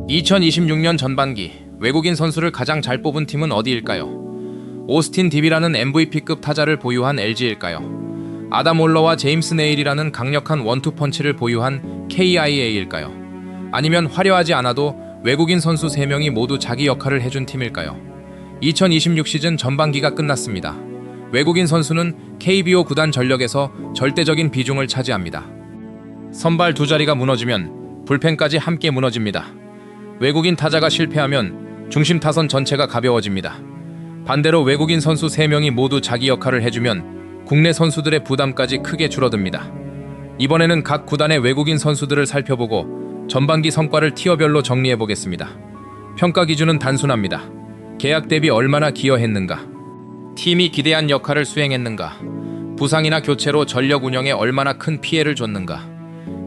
2026년 전반기 외국인 선수를 가장 잘 뽑은 팀은 어디일까요? 오스틴 딥이라는 MVP급 타자를 보유한 LG일까요? 아담 올러와 제임스 네일이라는 강력한 원투펀치를 보유한 KIA일까요? 아니면 화려하지 않아도 외국인 선수 3명이 모두 자기 역할을 해준 팀일까요? 2026 시즌 전반기가 끝났습니다. 외국인 선수는 KBO 구단 전력에서 절대적인 비중을 차지합니다. 선발 두 자리가 무너지면 불펜까지 함께 무너집니다. 외국인 타자가 실패하면 중심 타선 전체가 가벼워집니다. 반대로 외국인 선수 3명이 모두 자기 역할을 해주면 국내 선수들의 부담까지 크게 줄어듭니다. 이번에는 각 구단의 외국인 선수들을 살펴보고 전반기 성과를 티어별로 정리해보겠습니다. 평가 기준은 단순합니다. 계약 대비 얼마나 기여했는가, 팀이 기대한 역할을 수행했는가, 부상이나 교체로 전력 운영에 얼마나 큰 피해를 줬는가,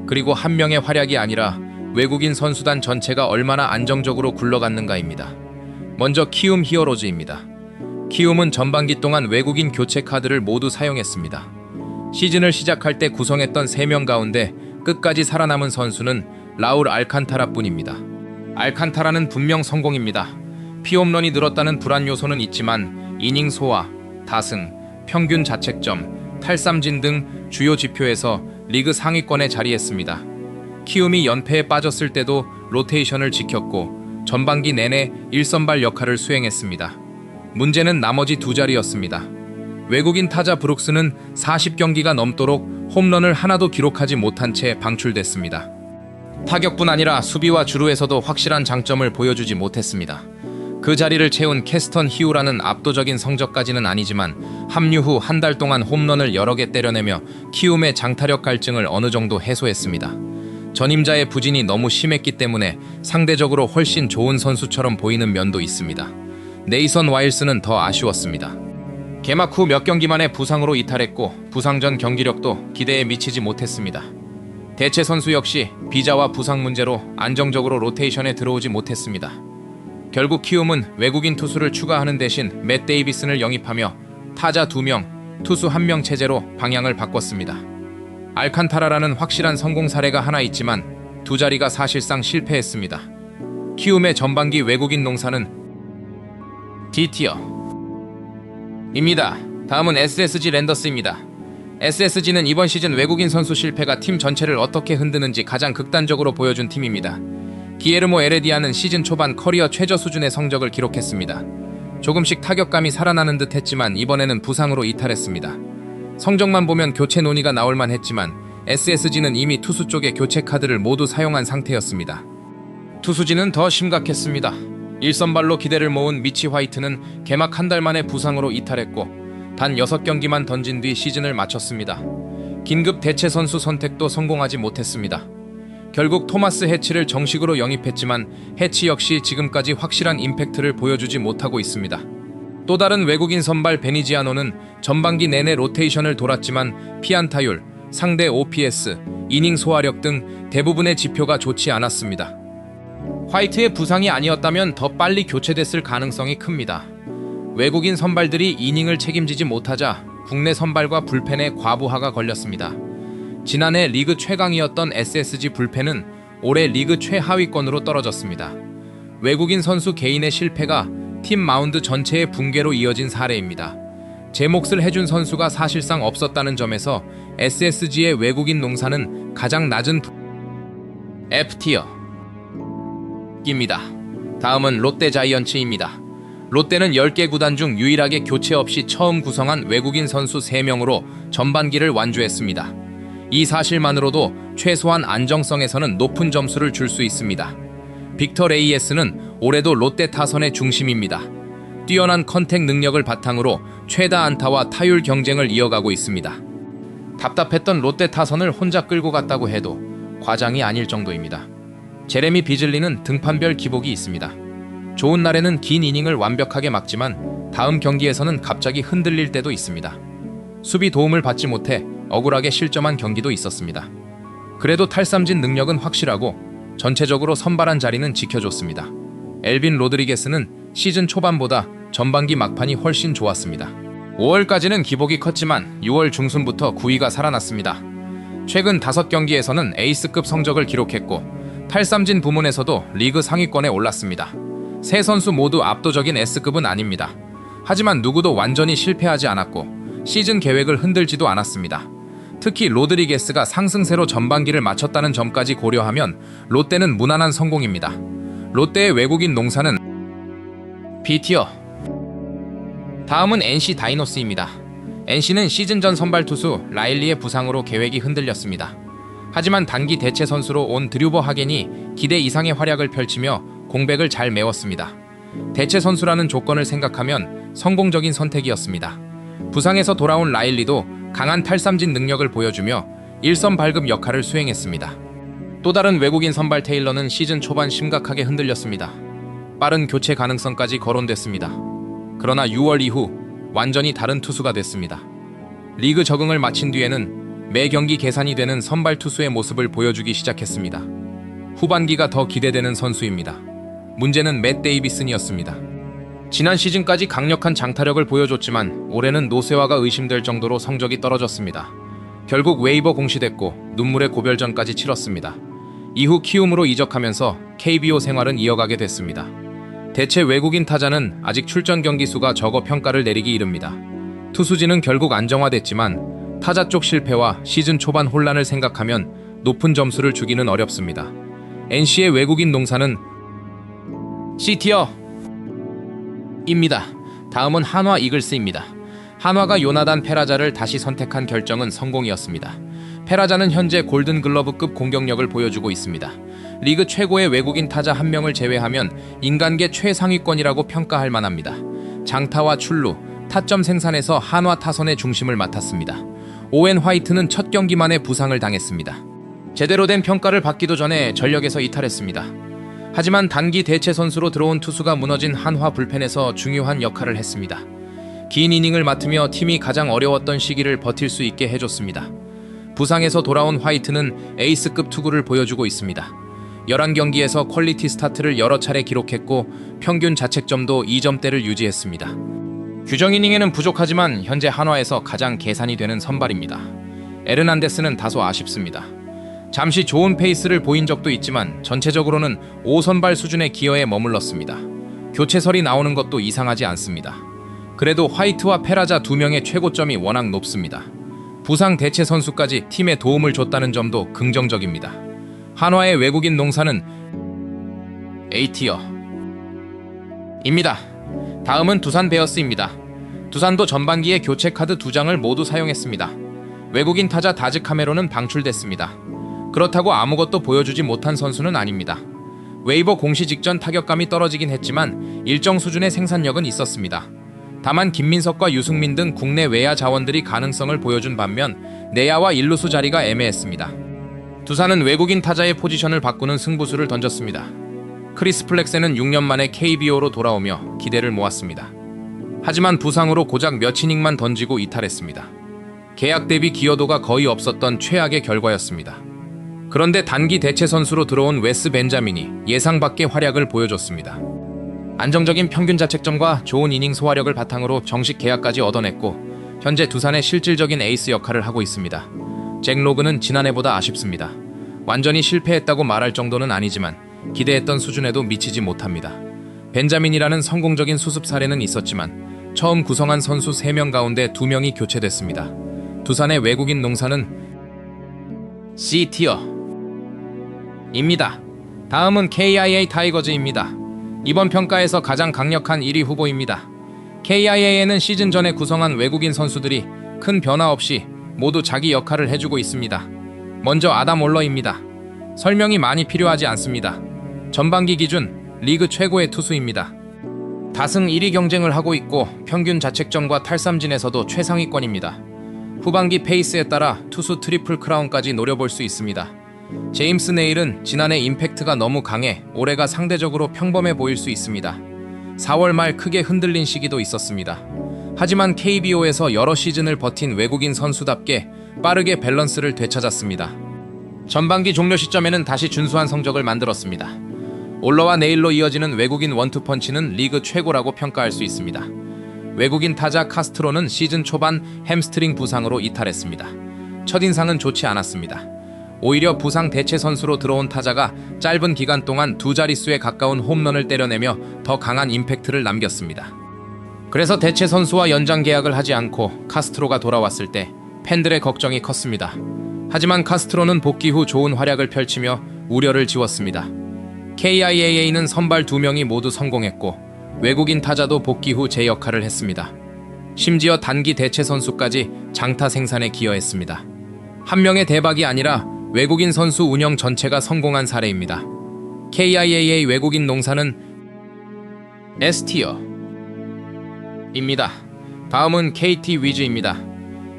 그리고 한 명의 활약이 아니라 외국인 선수단 전체가 얼마나 안정적으로 굴러갔는가입니다. 먼저 키움 히어로즈입니다. 키움은 전반기 동안 외국인 교체 카드를 모두 사용했습니다. 시즌을 시작할 때 구성했던 3명 가운데 끝까지 살아남은 선수는 라울 알칸타라뿐입니다. 알칸타라는 분명 성공입니다. 피홈런이 늘었다는 불안 요소는 있지만 이닝 소화, 다승, 평균 자책점, 탈삼진 등 주요 지표에서 리그 상위권에 자리했습니다. 키움이 연패에 빠졌을 때도 로테이션을 지켰고 전반기 내내 1선발 역할을 수행했습니다. 문제는 나머지 두 자리였습니다. 외국인 타자 브룩스는 40경기가 넘도록 홈런을 하나도 기록하지 못한 채 방출됐습니다. 타격뿐 아니라 수비와 주루에서도 확실한 장점을 보여주지 못했습니다. 그 자리를 채운 캐스턴 히우라는 압도적인 성적까지는 아니지만 합류 후 한 달 동안 홈런을 여러 개 때려내며 키움의 장타력 갈증을 어느 정도 해소했습니다. 전임자의 부진이 너무 심했기 때문에 상대적으로 훨씬 좋은 선수처럼 보이는 면도 있습니다. 네이선 와일스는 더 아쉬웠습니다. 개막 후 몇 경기 만에 부상으로 이탈했고 부상 전 경기력도 기대에 미치지 못했습니다. 대체 선수 역시 비자와 부상 문제로 안정적으로 로테이션에 들어오지 못했습니다. 결국 키움은 외국인 투수를 추가하는 대신 맷 데이비슨을 영입하며 타자 2명, 투수 1명 체제로 방향을 바꿨습니다. 알칸타라라는 확실한 성공 사례가 하나 있지만 두 자리가 사실상 실패했습니다. 키움의 전반기 외국인 농사는 D티어입니다. 다음은 SSG 랜더스입니다. SSG는 이번 시즌 외국인 선수 실패가 팀 전체를 어떻게 흔드는지 가장 극단적으로 보여준 팀입니다. 기에르모 에레디아는 시즌 초반 커리어 최저 수준의 성적을 기록했습니다. 조금씩 타격감이 살아나는 듯 했지만 이번에는 부상으로 이탈했습니다. 성적만 보면 교체 논의가 나올만 했지만 SSG는 이미 투수 쪽의 교체 카드를 모두 사용한 상태였습니다. 투수진은 더 심각했습니다. 1선발로 기대를 모은 미치 화이트는 개막 한 달 만에 부상으로 이탈했고 단 6경기만 던진 뒤 시즌을 마쳤습니다. 긴급 대체 선수 선택도 성공하지 못했습니다. 결국 토마스 해치를 정식으로 영입했지만 해치 역시 지금까지 확실한 임팩트를 보여주지 못하고 있습니다. 또 다른 외국인 선발 베니지아노는 전반기 내내 로테이션을 돌았지만 피안타율, 상대 OPS, 이닝 소화력 등 대부분의 지표가 좋지 않았습니다. 화이트의 부상이 아니었다면 더 빨리 교체됐을 가능성이 큽니다. 외국인 선발들이 이닝을 책임지지 못하자 국내 선발과 불펜에 과부하가 걸렸습니다. 지난해 리그 최강이었던 SSG 불펜은 올해 리그 최하위권으로 떨어졌습니다. 외국인 선수 개인의 실패가 팀 마운드 전체의 붕괴로 이어진 사례입니다. 제 몫을 해준 선수가 사실상 없었다는 점에서 SSG의 외국인 농사는 가장 낮은 F티어입니다. 다음은 롯데 자이언츠입니다. 롯데는 10개 구단 중 유일하게 교체 없이 처음 구성한 외국인 선수 3명으로 전반기를 완주했습니다. 이 사실만으로도 최소한 안정성에서는 높은 점수를 줄 수 있습니다. 빅터 레이에스는 올해도 롯데 타선의 중심입니다. 뛰어난 컨택 능력을 바탕으로 최다 안타와 타율 경쟁을 이어가고 있습니다. 답답했던 롯데 타선을 혼자 끌고 갔다고 해도 과장이 아닐 정도입니다. 제레미 비즐리는 등판별 기복이 있습니다. 좋은 날에는 긴 이닝을 완벽하게 막지만 다음 경기에서는 갑자기 흔들릴 때도 있습니다. 수비 도움을 받지 못해 억울하게 실점한 경기도 있었습니다. 그래도 탈삼진 능력은 확실하고 전체적으로 선발한 자리는 지켜줬습니다. 엘빈 로드리게스는 시즌 초반보다 전반기 막판이 훨씬 좋았습니다. 5월까지는 기복이 컸지만 6월 중순부터 구위가 살아났습니다. 최근 5경기에서는 에이스급 성적을 기록했고 탈삼진 부문에서도 리그 상위권에 올랐습니다. 세 선수 모두 압도적인 S급은 아닙니다. 하지만 누구도 완전히 실패하지 않았고 시즌 계획을 흔들지도 않았습니다. 특히 로드리게스가 상승세로 전반기를 마쳤다는 점까지 고려하면 롯데는 무난한 성공입니다. 롯데의 외국인 농사는 B티어. 다음은 NC 다이노스입니다. NC는 시즌 전 선발 투수 라일리의 부상으로 계획이 흔들렸습니다. 하지만 단기 대체 선수로 온 드류버 하겐이 기대 이상의 활약을 펼치며 공백을 잘 메웠습니다. 대체 선수라는 조건을 생각하면 성공적인 선택이었습니다. 부상에서 돌아온 라일리도 강한 탈삼진 능력을 보여주며 일선 발급 역할을 수행했습니다. 또 다른 외국인 선발 테일러는 시즌 초반 심각하게 흔들렸습니다. 빠른 교체 가능성까지 거론됐습니다. 그러나 6월 이후 완전히 다른 투수가 됐습니다. 리그 적응을 마친 뒤에는 매 경기 계산이 되는 선발 투수의 모습을 보여주기 시작했습니다. 후반기가 더 기대되는 선수입니다. 문제는 맷 데이비슨이었습니다. 지난 시즌까지 강력한 장타력을 보여줬지만 올해는 노쇠화가 의심될 정도로 성적이 떨어졌습니다. 결국 웨이버 공시됐고 눈물의 고별전까지 치렀습니다. 이후 키움으로 이적하면서 KBO 생활은 이어가게 됐습니다. 대체 외국인 타자는 아직 출전 경기 수가 적어 평가를 내리기 이릅니다. 투수진은 결국 안정화됐지만 타자 쪽 실패와 시즌 초반 혼란을 생각하면 높은 점수를 주기는 어렵습니다. NC의 외국인 농사는 C티어 입니다. 다음은 한화 이글스입니다. 한화가 요나단 페라자를 다시 선택한 결정은 성공이었습니다. 페라자는 현재 골든글러브급 공격력을 보여주고 있습니다. 리그 최고의 외국인 타자 한 명을 제외하면 인간계 최상위권이라고 평가할 만합니다. 장타와 출루, 타점 생산에서 한화 타선의 중심을 맡았습니다. 오웬 화이트는 첫 경기 만에 부상을 당했습니다. 제대로 된 평가를 받기도 전에 전력에서 이탈했습니다. 하지만 단기 대체 선수로 들어온 투수가 무너진 한화 불펜에서 중요한 역할을 했습니다. 긴 이닝을 맡으며 팀이 가장 어려웠던 시기를 버틸 수 있게 해줬습니다. 부상에서 돌아온 화이트는 에이스급 투구를 보여주고 있습니다. 11경기에서 퀄리티 스타트를 여러 차례 기록했고 평균 자책점도 2점대를 유지했습니다. 규정 이닝에는 부족하지만 현재 한화에서 가장 계산이 되는 선발입니다. 에르난데스는 다소 아쉽습니다. 잠시 좋은 페이스를 보인 적도 있지만 전체적으로는 5선발 수준의 기여에 머물렀습니다. 교체설이 나오는 것도 이상하지 않습니다. 그래도 화이트와 페라자 두 명의 최고점이 워낙 높습니다. 부상 대체 선수까지 팀에 도움을 줬다는 점도 긍정적입니다. 한화의 외국인 농사는 A티어 입니다. 다음은 두산 베어스입니다. 두산도 전반기에 교체 카드 2장을 모두 사용했습니다. 외국인 타자 다즈 카메론은 방출됐습니다. 그렇다고 아무것도 보여주지 못한 선수는 아닙니다. 웨이버 공시 직전 타격감이 떨어지긴 했지만 일정 수준의 생산력은 있었습니다. 다만 김민석과 유승민 등 국내 외야 자원들이 가능성을 보여준 반면 내야와 일루수 자리가 애매했습니다. 두산은 외국인 타자의 포지션을 바꾸는 승부수를 던졌습니다. 크리스 플렉센은 6년 만에 KBO로 돌아오며 기대를 모았습니다. 하지만 부상으로 고작 몇 이닝만 던지고 이탈했습니다. 계약 대비 기여도가 거의 없었던 최악의 결과였습니다. 그런데 단기 대체 선수로 들어온 웨스 벤자민이 예상 밖의 활약을 보여줬습니다. 안정적인 평균 자책점과 좋은 이닝 소화력을 바탕으로 정식 계약까지 얻어냈고 현재 두산의 실질적인 에이스 역할을 하고 있습니다. 잭 로그는 지난해보다 아쉽습니다. 완전히 실패했다고 말할 정도는 아니지만 기대했던 수준에도 미치지 못합니다. 벤자민이라는 성공적인 수습 사례는 있었지만 처음 구성한 선수 3명 가운데 2명이 교체됐습니다. 두산의 외국인 농사는 C티어 입니다. 다음은 KIA 타이거즈입니다. 이번 평가에서 가장 강력한 1위 후보입니다. KIA에는 시즌 전에 구성한 외국인 선수들이 큰 변화 없이 모두 자기 역할을 해주고 있습니다. 먼저 아담 올러입니다. 설명이 많이 필요하지 않습니다. 전반기 기준 리그 최고의 투수입니다. 다승 1위 경쟁을 하고 있고 평균 자책점과 탈삼진에서도 최상위권입니다. 후반기 페이스에 따라 투수 트리플 크라운까지 노려볼 수 있습니다. 제임스 네일은 지난해 임팩트가 너무 강해 올해가 상대적으로 평범해 보일 수 있습니다. 4월 말 크게 흔들린 시기도 있었습니다. 하지만 KBO에서 여러 시즌을 버틴 외국인 선수답게 빠르게 밸런스를 되찾았습니다. 전반기 종료 시점에는 다시 준수한 성적을 만들었습니다. 올러와 네일로 이어지는 외국인 원투펀치는 리그 최고라고 평가할 수 있습니다. 외국인 타자 카스트로는 시즌 초반 햄스트링 부상으로 이탈했습니다. 첫인상은 좋지 않았습니다. 오히려 부상 대체 선수로 들어온 타자가 짧은 기간 동안 두 자릿수에 가까운 홈런을 때려내며 더 강한 임팩트를 남겼습니다. 그래서 대체 선수와 연장 계약을 하지 않고 카스트로가 돌아왔을 때 팬들의 걱정이 컸습니다. 하지만 카스트로는 복귀 후 좋은 활약을 펼치며 우려를 지웠습니다. KIAA는 선발 2명이 모두 성공했고 외국인 타자도 복귀 후 제 역할을 했습니다. 심지어 단기 대체 선수까지 장타 생산에 기여했습니다. 한 명의 대박이 아니라 외국인 선수 운영 전체가 성공한 사례입니다. KIAA 외국인 농사는 S티어입니다. 다음은 KT 위즈입니다.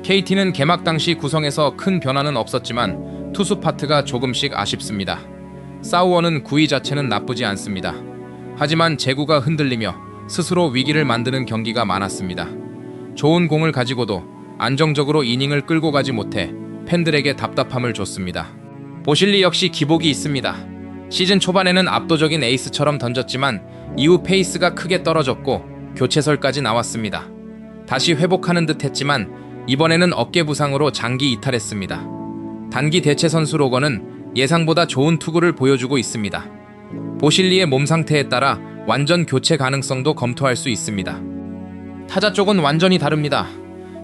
KT는 개막 당시 구성에서 큰 변화는 없었지만 투수 파트가 조금씩 아쉽습니다. 사우어는 구위 자체는 나쁘지 않습니다. 하지만 제구가 흔들리며 스스로 위기를 만드는 경기가 많았습니다. 좋은 공을 가지고도 안정적으로 이닝을 끌고 가지 못해 팬들에게 답답함을 줬습니다. 보실리 역시 기복이 있습니다. 시즌 초반에는 압도적인 에이스처럼 던졌지만 이후 페이스가 크게 떨어졌고 교체설까지 나왔습니다. 다시 회복하는 듯 했지만 이번에는 어깨 부상으로 장기 이탈했습니다. 단기 대체 선수 로건은 예상보다 좋은 투구를 보여주고 있습니다. 보실리의 몸 상태에 따라 완전 교체 가능성도 검토할 수 있습니다. 타자 쪽은 완전히 다릅니다.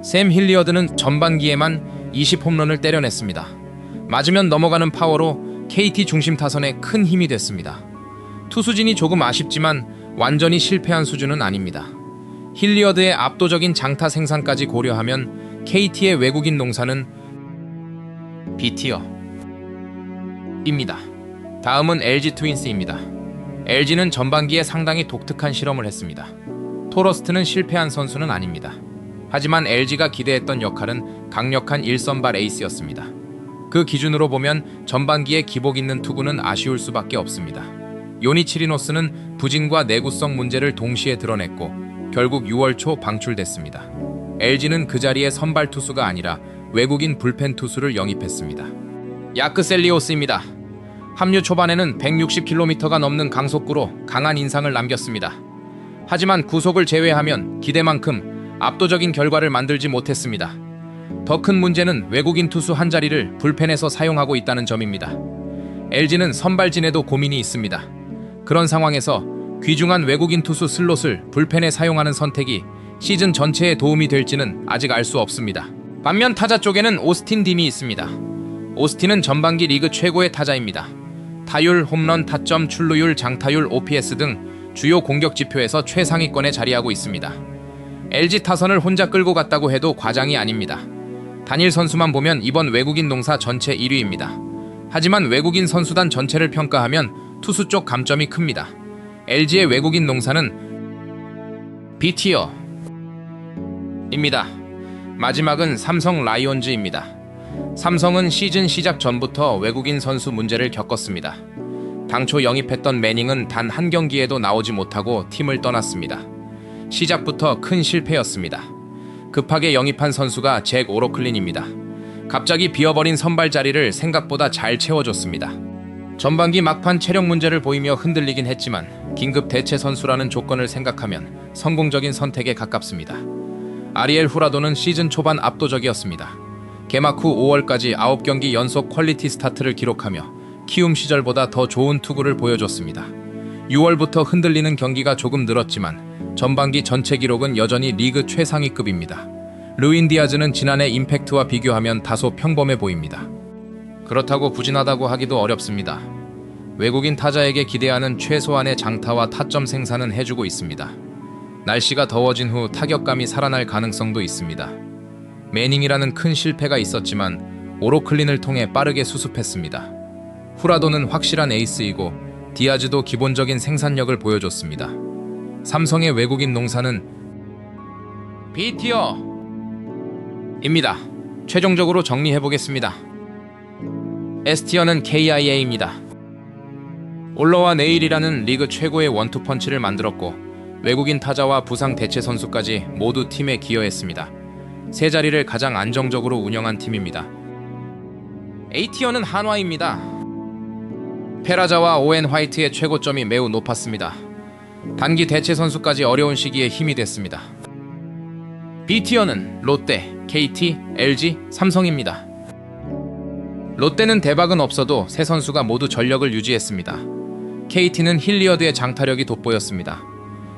샘 힐리어드는 전반기에만 20홈런을 때려냈습니다. 맞으면 넘어가는 파워로 KT 중심 타선에 큰 힘이 됐습니다. 투수진이 조금 아쉽지만 완전히 실패한 수준은 아닙니다. 힐리어드의 압도적인 장타 생산까지 고려하면 KT의 외국인 농사는 B티어입니다. 다음은 LG 트윈스입니다. LG는 전반기에 상당히 독특한 실험을 했습니다. 토러스트는 실패한 선수는 아닙니다. 하지만 LG가 기대했던 역할은 강력한 1선발 에이스였습니다. 그 기준으로 보면 전반기에 기복 있는 투구는 아쉬울 수밖에 없습니다. 요니 치리노스는 부진과 내구성 문제를 동시에 드러냈고 결국 6월 초 방출됐습니다. LG는 그 자리에 선발 투수가 아니라 외국인 불펜 투수를 영입했습니다. 야크 셀리오스입니다. 합류 초반에는 160km가 넘는 강속구로 강한 인상을 남겼습니다. 하지만 구속을 제외하면 기대만큼 압도적인 결과를 만들지 못했습니다. 더 큰 문제는 외국인 투수 한 자리를 불펜에서 사용하고 있다는 점입니다. LG는 선발진에도 고민이 있습니다. 그런 상황에서 귀중한 외국인 투수 슬롯을 불펜에 사용하는 선택이 시즌 전체에 도움이 될지는 아직 알 수 없습니다. 반면 타자 쪽에는 오스틴 딤이 있습니다. 오스틴은 전반기 리그 최고의 타자입니다. 타율, 홈런, 타점, 출루율, 장타율, OPS 등 주요 공격 지표에서 최상위권에 자리하고 있습니다. LG 타선을 혼자 끌고 갔다고 해도 과장이 아닙니다. 단일 선수만 보면 이번 외국인 농사 전체 1위입니다. 하지만 외국인 선수단 전체를 평가하면 투수 쪽 감점이 큽니다. LG의 외국인 농사는 B티어입니다. 마지막은 삼성 라이온즈입니다. 삼성은 시즌 시작 전부터 외국인 선수 문제를 겪었습니다. 당초 영입했던 매닝은 단 한 경기에도 나오지 못하고 팀을 떠났습니다. 시작부터 큰 실패였습니다. 급하게 영입한 선수가 잭 오로클린입니다. 갑자기 비어버린 선발 자리를 생각보다 잘 채워줬습니다. 전반기 막판 체력 문제를 보이며 흔들리긴 했지만 긴급 대체 선수라는 조건을 생각하면 성공적인 선택에 가깝습니다. 아리엘 후라도는 시즌 초반 압도적이었습니다. 개막 후 5월까지 9경기 연속 퀄리티 스타트를 기록하며 키움 시절보다 더 좋은 투구를 보여줬습니다. 6월부터 흔들리는 경기가 조금 늘었지만 전반기 전체 기록은 여전히 리그 최상위급입니다. 루인 디아즈는 지난해 임팩트와 비교하면 다소 평범해 보입니다. 그렇다고 부진하다고 하기도 어렵습니다. 외국인 타자에게 기대하는 최소한의 장타와 타점 생산은 해주고 있습니다. 날씨가 더워진 후 타격감이 살아날 가능성도 있습니다. 매닝이라는 큰 실패가 있었지만 오로클린을 통해 빠르게 수습했습니다. 후라도는 확실한 에이스이고 디아즈도 기본적인 생산력을 보여줬습니다. 삼성의 외국인 농사는 B티어입니다. 최종적으로 정리해보겠습니다. S티어는 KIA입니다. 올러와 네일이라는 리그 최고의 원투펀치를 만들었고 외국인 타자와 부상 대체 선수까지 모두 팀에 기여했습니다. 세 자리를 가장 안정적으로 운영한 팀입니다. A티어는 한화입니다. 페라자와 오웬 화이트의 최고점이 매우 높았습니다. 단기 대체 선수까지 어려운 시기에 힘이 됐습니다. B티어는 롯데, KT, LG, 삼성입니다. 롯데는 대박은 없어도 세 선수가 모두 전력을 유지했습니다. KT는 힐리어드의 장타력이 돋보였습니다.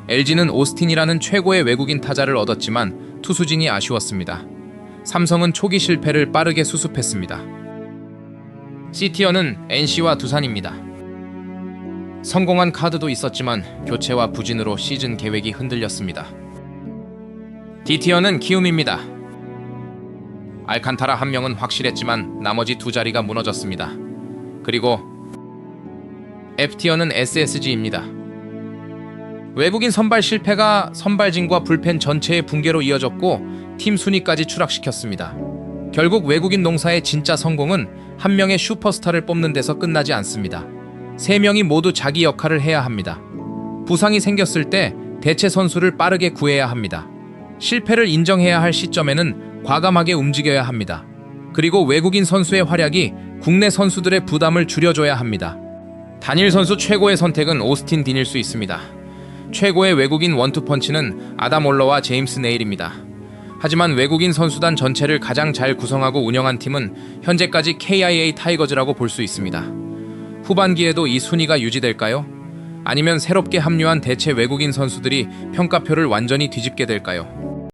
LG는 오스틴이라는 최고의 외국인 타자를 얻었지만 투수진이 아쉬웠습니다. 삼성은 초기 실패를 빠르게 수습했습니다. C티어는 NC와 두산입니다. 성공한 카드도 있었지만 교체와 부진으로 시즌 계획이 흔들렸습니다. D티어는 키움입니다. 알칸타라 한 명은 확실했지만 나머지 두 자리가 무너졌습니다. 그리고 F티어는 SSG입니다. 외국인 선발 실패가 선발진과 불펜 전체의 붕괴로 이어졌고 팀 순위까지 추락시켰습니다. 결국 외국인 농사의 진짜 성공은 한 명의 슈퍼스타를 뽑는 데서 끝나지 않습니다. 세 명이 모두 자기 역할을 해야 합니다. 부상이 생겼을 때 대체 선수를 빠르게 구해야 합니다. 실패를 인정해야 할 시점에는 과감하게 움직여야 합니다. 그리고 외국인 선수의 활약이 국내 선수들의 부담을 줄여줘야 합니다. 단일 선수 최고의 선택은 오스틴 딘일 수 있습니다. 최고의 외국인 원투펀치는 아담 올러와 제임스 네일입니다. 하지만 외국인 선수단 전체를 가장 잘 구성하고 운영한 팀은 현재까지 KIA 타이거즈라고 볼 수 있습니다. 후반기에도 이 순위가 유지될까요? 아니면 새롭게 합류한 대체 외국인 선수들이 평가표를 완전히 뒤집게 될까요?